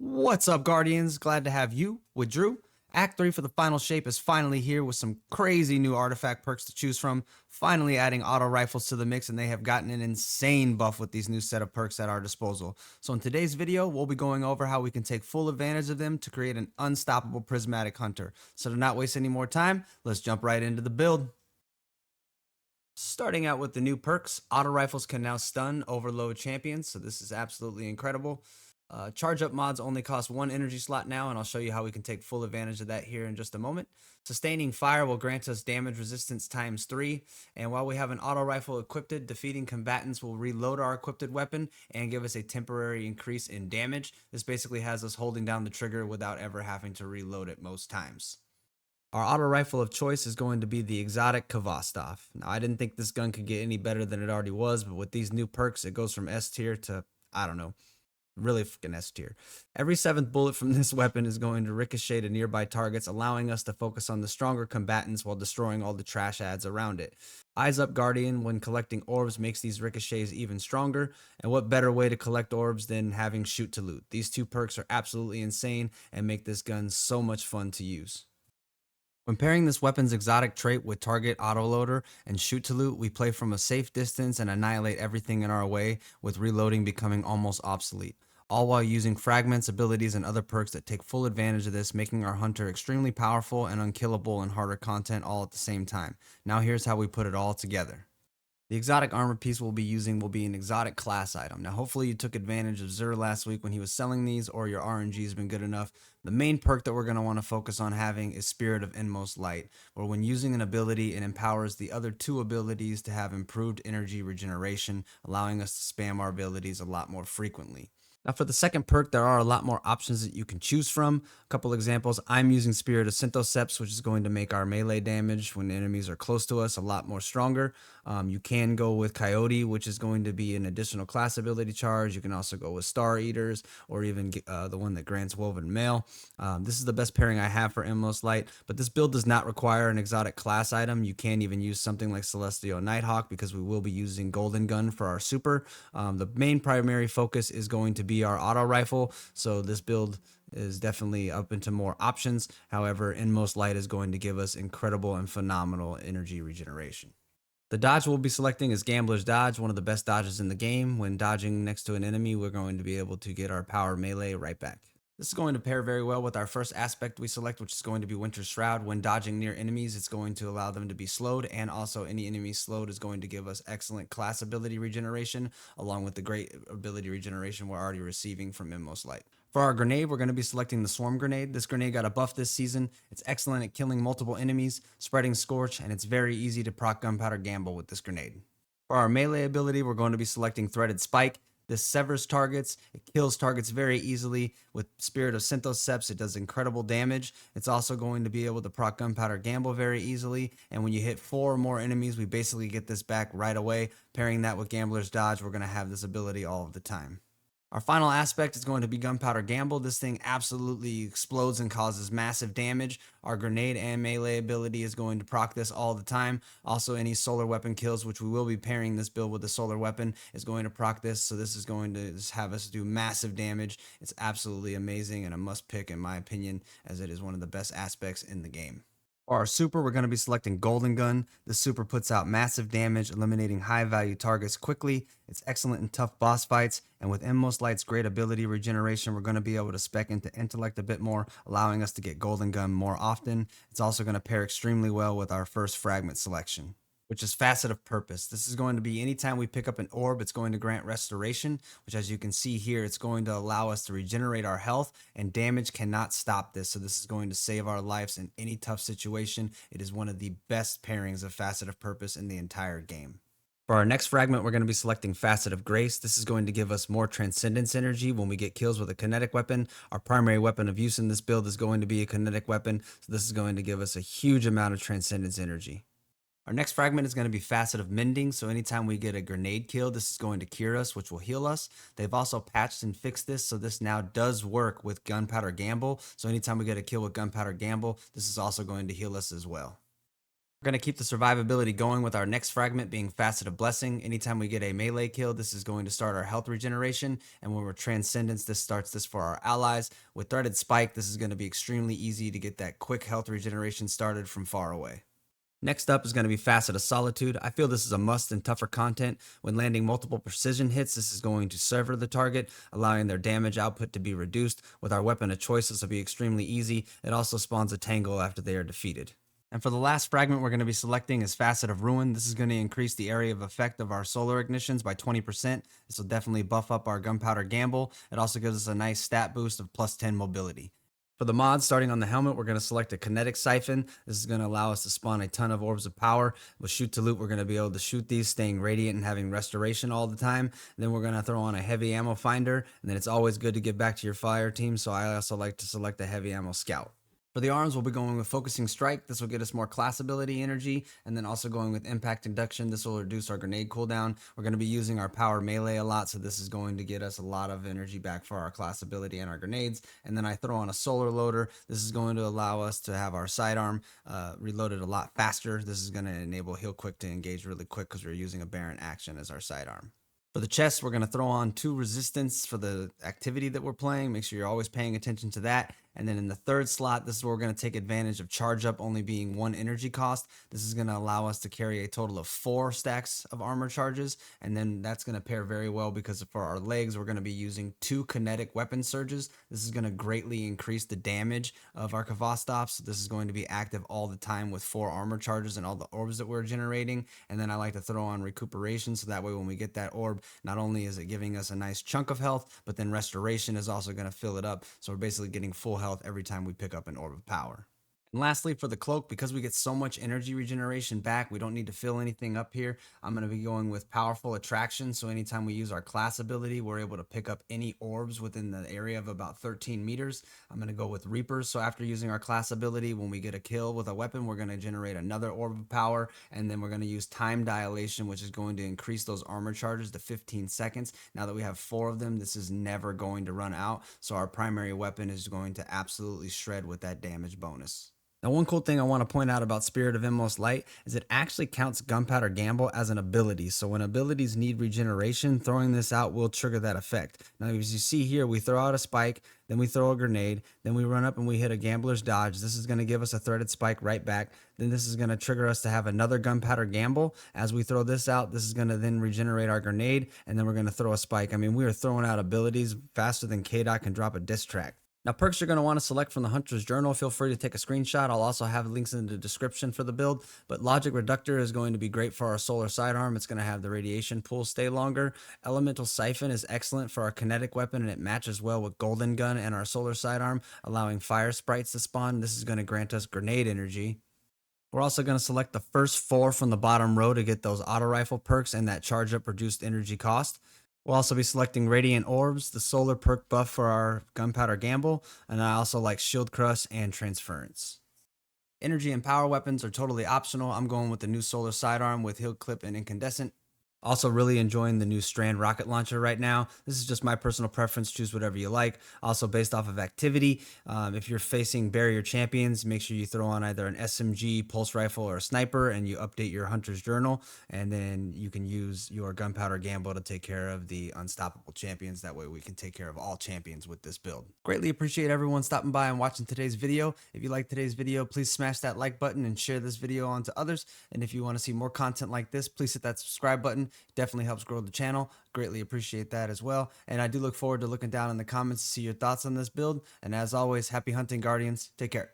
What's up, Guardians? Glad to have you with Drew. Act 3 for the final shape is finally here with some crazy new artifact perks to choose from. Finally adding auto rifles to the mix, and they have gotten an insane buff with these new set of perks at our disposal. So in today's video, we'll be going over how we can take full advantage of them to create an unstoppable prismatic hunter. So to not waste any more time, let's jump right into the build. Starting out with the new perks, auto rifles can now stun overload champions, so this is absolutely incredible. Charge up mods only cost one energy slot now, and I'll show you how we can take full advantage of that here in just a moment. Sustaining fire will grant us damage resistance times 3, and while we have an auto rifle equipped, defeating combatants will reload our equipped weapon and give us a temporary increase in damage. This basically has us holding down the trigger without ever having to reload it most times. Our auto rifle of choice is going to be the exotic Kvastov. Now, I didn't think this gun could get any better than it already was, but with these new perks, it goes from S tier to, I don't know, really freaking S tier. Every 7th bullet from this weapon is going to ricochet to nearby targets, allowing us to focus on the stronger combatants while destroying all the trash ads around it. Eyes Up Guardian, when collecting orbs, makes these ricochets even stronger, and what better way to collect orbs than having Shoot to Loot? These two perks are absolutely insane and make this gun so much fun to use. When pairing this weapon's exotic trait with target autoloader and shoot to loot, we play from a safe distance and annihilate everything in our way, with reloading becoming almost obsolete. All while using fragments, abilities, and other perks that take full advantage of this, making our hunter extremely powerful and unkillable in harder content all at the same time. Now here's how we put it all together. The exotic armor piece we'll be using will be an exotic class item. Now, hopefully you took advantage of Zur last week when he was selling these, or your RNG has been good enough. The main perk that we're going to want to focus on having is Spirit of Inmost Light, where when using an ability, it empowers the other two abilities to have improved energy regeneration, allowing us to spam our abilities a lot more frequently. Now for the second perk, there are a lot more options that you can choose from. A couple examples, I'm using Spirit of Synthoceps, which is going to make our melee damage when enemies are close to us a lot more stronger. You can go with Coyote, which is going to be an additional class ability charge. You can also go with Star Eaters, or even the one that grants Woven Mail. This is the best pairing I have for Inmost Light, but this build does not require an exotic class item. You can even use something like Celestial Nighthawk, because we will be using Golden Gun for our super. The main primary focus is going to be our auto rifle, so this build is definitely up into more options. However, Inmost Light is going to give us incredible and phenomenal energy regeneration. The dodge we'll be selecting is Gambler's Dodge, one of the best dodges in the game. When dodging next to an enemy, we're going to be able to get our power melee right back. This is going to pair very well with our first aspect we select, which is going to be Winter's Shroud. When dodging near enemies, it's going to allow them to be slowed, and also any enemy slowed is going to give us excellent class ability regeneration, along with the great ability regeneration we're already receiving from Inmost Light. For our grenade, we're going to be selecting the Swarm Grenade. This grenade got a buff this season. It's excellent at killing multiple enemies, spreading Scorch, and it's very easy to proc Gunpowder Gamble with this grenade. For our melee ability, we're going to be selecting Threaded Spike. This severs targets, it kills targets very easily. With Spirit of Synthoceps, it does incredible damage. It's also going to be able to proc Gunpowder Gamble very easily, and when you hit 4 or more enemies, we basically get this back right away. Pairing that with Gambler's Dodge, we're going to have this ability all of the time. Our final aspect is going to be Gunpowder Gamble. This thing absolutely explodes and causes massive damage. Our grenade and melee ability is going to proc this all the time. Also, any solar weapon kills, which we will be pairing this build with the solar weapon, is going to proc this. So this is going to just have us do massive damage. It's absolutely amazing and a must pick in my opinion, as it is one of the best aspects in the game. For our super, we're going to be selecting Golden Gun. This super puts out massive damage, eliminating high value targets quickly. It's excellent in tough boss fights, and with Inmost Light's great ability regeneration, we're going to be able to spec into Intellect a bit more, allowing us to get Golden Gun more often. It's also going to pair extremely well with our first fragment selection, which is Facet of Purpose. This is going to be anytime we pick up an orb, it's going to grant restoration, which as you can see here, it's going to allow us to regenerate our health, and damage cannot stop this. So this is going to save our lives in any tough situation. It is one of the best pairings of Facet of Purpose in the entire game. For our next fragment, we're going to be selecting Facet of Grace. This is going to give us more Transcendence energy when we get kills with a kinetic weapon. Our primary weapon of use in this build is going to be a kinetic weapon, so this is going to give us a huge amount of Transcendence energy. Our next fragment is going to be Facet of Mending, so anytime we get a grenade kill, this is going to cure us, which will heal us. They've also patched and fixed this, so this now does work with Gunpowder Gamble. So anytime we get a kill with Gunpowder Gamble, this is also going to heal us as well. We're going to keep the survivability going with our next fragment being Faceted Blessing. Anytime we get a melee kill, this is going to start our health regeneration. And when we're Transcendence, this starts this for our allies. With Threaded Spike, this is going to be extremely easy to get that quick health regeneration started from far away. Next up is going to be Facet of Solitude. I feel this is a must in tougher content. When landing multiple precision hits, this is going to sever the target, allowing their damage output to be reduced. With our weapon of choice, this will be extremely easy. It also spawns a Tangle after they are defeated. And for the last fragment we're going to be selecting is Facet of Ruin. This is going to increase the area of effect of our solar ignitions by 20%. This will definitely buff up our gunpowder gamble. It also gives us a nice stat boost of plus 10 mobility. For the mod, starting on the helmet, we're going to select a kinetic siphon. This is going to allow us to spawn a ton of orbs of power. With shoot to loot, we're going to be able to shoot these, staying radiant and having restoration all the time. And then we're going to throw on a heavy ammo finder. And then it's always good to get back to your fire team, so I also like to select a heavy ammo scout. For the arms, we'll be going with Focusing Strike. This will get us more class ability energy, and then also going with Impact Induction. This will reduce our grenade cooldown. We're going to be using our power melee a lot, so this is going to get us a lot of energy back for our class ability and our grenades. And then I throw on a Solar Loader. This is going to allow us to have our sidearm reloaded a lot faster. This is going to enable Heal Quick to engage really quick because we're using a Baron action as our sidearm. For the chest, we're going to throw on 2 resistance for the activity that we're playing. Make sure you're always paying attention to that. And then in the third slot, this is where we're going to take advantage of charge up only being 1 energy cost. This is going to allow us to carry a total of 4 stacks of armor charges. And then that's going to pair very well because for our legs, we're going to be using 2 kinetic weapon surges. This is going to greatly increase the damage of our Kavastops. This is going to be active all the time with 4 armor charges and all the orbs that we're generating. And then I like to throw on recuperation, so that way when we get that orb, not only is it giving us a nice chunk of health, but then restoration is also going to fill it up. So we're basically getting full health every time we pick up an orb of power. And lastly, for the cloak, because we get so much energy regeneration back, we don't need to fill anything up here. I'm going to be going with Powerful Attraction. So anytime we use our class ability, we're able to pick up any orbs within the area of about 13 meters. I'm going to go with Reapers. So after using our class ability, when we get a kill with a weapon, we're going to generate another orb of power. And then we're going to use Time Dilation, which is going to increase those armor charges to 15 seconds. Now that we have 4 of them, this is never going to run out. So our primary weapon is going to absolutely shred with that damage bonus. Now, one cool thing I want to point out about Spirit of Inmost Light is it actually counts Gunpowder Gamble as an ability. So when abilities need regeneration, throwing this out will trigger that effect. Now, as you see here, we throw out a spike, then we throw a grenade, then we run up and we hit a Gambler's Dodge. This is going to give us a threaded spike right back. Then this is going to trigger us to have another Gunpowder Gamble. As we throw this out, this is going to then regenerate our grenade, and then we're going to throw a spike. I mean, we are throwing out abilities faster than KDOT can drop a diss track. Now, perks you're going to want to select from the Hunter's Journal. Feel free to take a screenshot. I'll also have links in the description for the build. But Logic Reductor is going to be great for our solar sidearm. It's going to have the radiation pool stay longer. Elemental Siphon is excellent for our kinetic weapon, and it matches well with Golden Gun and our solar sidearm, allowing fire sprites to spawn. This is going to grant us grenade energy. We're also going to select the first 4 from the bottom row to get those auto rifle perks and that charge up reduced energy cost. We'll also be selecting Radiant Orbs, the solar perk buff for our Gunpowder Gamble, and I also like Shield Crush and Transference. Energy and power weapons are totally optional. I'm going with the new solar sidearm with Heal Clip and Incandescent. Also really enjoying the new Strand rocket launcher right now. This is just my personal preference. Choose whatever you like. Also based off of activity. If you're facing barrier champions, make sure you throw on either an SMG, pulse rifle, or a sniper, and you update your Hunter's Journal. And then you can use your Gunpowder Gamble to take care of the unstoppable champions. That way we can take care of all champions with this build. Greatly appreciate everyone stopping by and watching today's video. If you like today's video, please smash that like button and share this video on to others. And if you want to see more content like this, please hit that subscribe button. Definitely helps grow the channel. Greatly appreciate that as well. And I do look forward to looking down in the comments to see your thoughts on this build. And as always, happy hunting, Guardians. Take care.